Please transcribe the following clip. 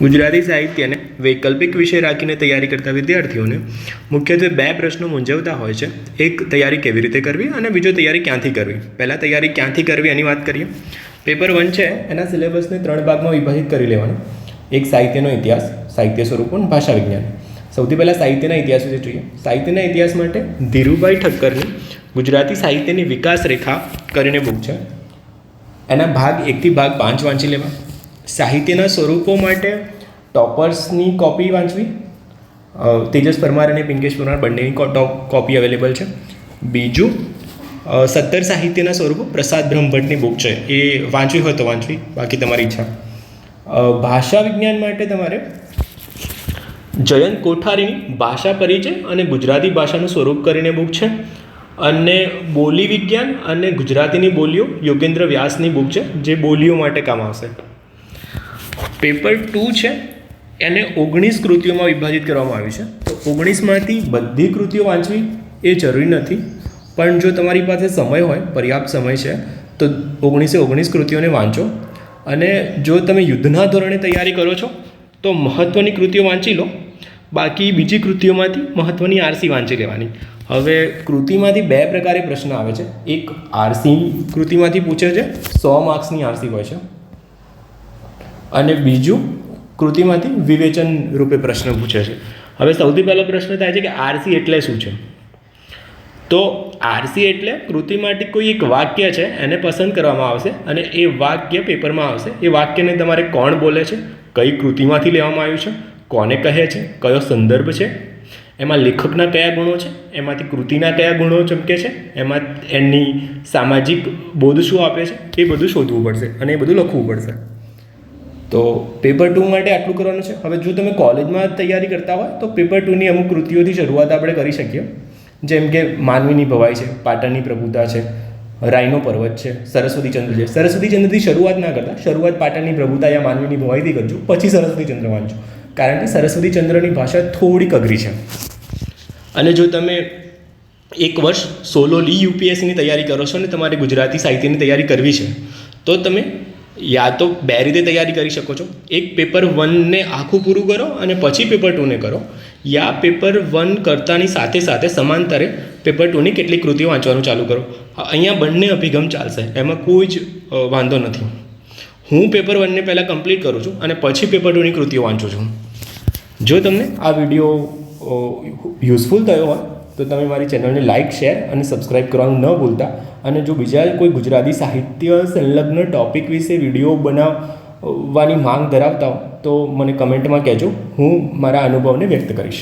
ગુજરાતી સાહિત્યને વૈકલ્પિક વિષય રાખીને તૈયારી કરતા વિદ્યાર્થીઓને મુખ્યત્વે બે પ્રશ્નો મૂંઝવતા હોય છે. એક, તૈયારી કેવી રીતે કરવી, અને બીજો, તૈયારી ક્યાંથી કરવી. પહેલાં તૈયારી ક્યાંથી કરવી એની વાત કરીએ. પેપર 1 છે એના સિલેબસને 3 ભાગમાં વિભાજિત કરી લેવાનો. એક, સાહિત્યનો ઇતિહાસ, સાહિત્ય સ્વરૂપો અને ભાષા વિજ્ઞાન. સૌથી પહેલાં સાહિત્યના ઇતિહાસ વિશે જોઈએ. સાહિત્યના ઇતિહાસ માટે ધીરુભાઈ ઠક્કરની ગુજરાતી સાહિત્યની વિકાસ રેખા કરીને બુક છે. એના ભાગ 1 થી ભાગ 5 વાંચી લેવા. સાહિત્યના સ્વરૂપો માટે ટોપર્સની કોપી વાંચવી. તેજસ પરમાર અને પિંકેશ પરમાર બંનેની કોપી અવેલેબલ છે. બીજું, 17 સાહિત્યના સ્વરૂપો પ્રસાદ બ્રહ્મભટ્ટની બુક છે, એ વાંચવી હોય તો વાંચવી, બાકી તમારી ઈચ્છા. ભાષા વિજ્ઞાન માટે તમારે જયંત કોઠારીની ભાષા પરિચય અને ગુજરાતી ભાષાનું સ્વરૂપ કરીને બુક છે. અને બોલી વિજ્ઞાન અને ગુજરાતીની બોલીઓ યોગેન્દ્ર વ્યાસની બુક છે, જે બોલીઓ માટે કામ આવશે. પેપર 2 છે એને 19 કૃતિઓમાં વિભાજિત કરવામાં આવી છે. તો 19માંથી બધી કૃતિઓ વાંચવી એ જરૂરી નથી, પણ જો તમારી પાસે સમય હોય, પર્યાપ્ત સમય છે, તો 19 કૃતિઓને વાંચો. અને જો તમે યુદ્ધના ધોરણે તૈયારી કરો છો તો મહત્ત્વની કૃતિઓ વાંચી લો, બાકી બીજી કૃતિઓમાંથી મહત્ત્વની આરસી વાંચી લેવાની. હવે કૃતિમાંથી 2 પ્રકારે પ્રશ્ન આવે છે. એક, આરસી કૃતિમાંથી પૂછે છે, 100 માર્ક્સની આરસી હોય છે. અને બીજું, કૃતિમાંથી વિવેચન રૂપે પ્રશ્ન પૂછે છે. હવે સૌથી પહેલો પ્રશ્ન થાય છે કે આરસી એટલે શું છે? તો આરસી એટલે કૃતિમાંથી કોઈ એક વાક્ય છે એને પસંદ કરવામાં આવશે અને એ વાક્ય પેપરમાં આવશે. એ વાક્યને તમારે કોણ બોલે છે, કઈ કૃતિમાંથી લેવામાં આવ્યું છે, કોને કહે છે, કયો સંદર્ભ છે, એમાં લેખકના કયા ગુણો છે, એમાંથી કૃતિના કયા ગુણો ચમકે છે, એમાં એની સામાજિક બોધ શું આપે છે, એ બધું શોધવું પડશે અને એ બધું લખવું પડશે. તો પેપર 2 માટે આટલું કરવાનું છે. હવે જો તમે કોલેજમાં તૈયારી કરતા હોય તો પેપર 2ની અમુક કૃતિઓથી શરૂઆત આપણે કરી શકીએ. જેમ કે માનવીની ભવાઈ છે, પાટણની પ્રભુતા છે, રાયનો પર્વત છે, સરસ્વતીચંદ્ર છે. સરસ્વતીચંદ્રથી શરૂઆત ના કરતા, શરૂઆત પાટણની પ્રભુતા યા માનવીની ભવાઈથી કરજો, પછી સરસ્વતીચંદ્ર વાંચો, કારણ કે સરસ્વતીચંદ્રની ભાષા થોડીક અઘરી છે. અને જો તમે એક વર્ષ સોલોલી યુપીએસસીની તૈયારી કરો છો અને તમારે ગુજરાતી સાહિત્યની તૈયારી કરવી છે, તો તમે યા તો 2 રીતે તૈયારી કરી શકો છો. એક, પેપર 1ને આખું પૂરું કરો અને પછી પેપર 2ને કરો, યા પેપર 1 કરતાની સાથે સાથે સમાંતરે પેપર 2ની કેટલીક કૃતિઓ વાંચવાનું ચાલુ કરો. અહીંયા બંને અભિગમ ચાલશે, એમાં કોઈ જ વાંધો નથી. હું પેપર 1ને પહેલાં કમ્પ્લીટ કરું છું અને પછી પેપર 2ની કૃતિઓ વાંચું છું. જો તમને આ વિડીયો યુઝફુલ થયો હોય તો તમે મારી ચેનલને લાઇક, શેર અને સબસ્ક્રાઈબ કરવાનું ન ભૂલતા. અને જો બીજા કોઈ ગુજરાતી સાહિત્ય સંલગ્ન ટૉપિક વિશે વિડીયો બનાવવાની માંગ ધરાવતા હો તો મને કમેન્ટમાં કહેજો, હું મારા અનુભવને વ્યક્ત કરીશ.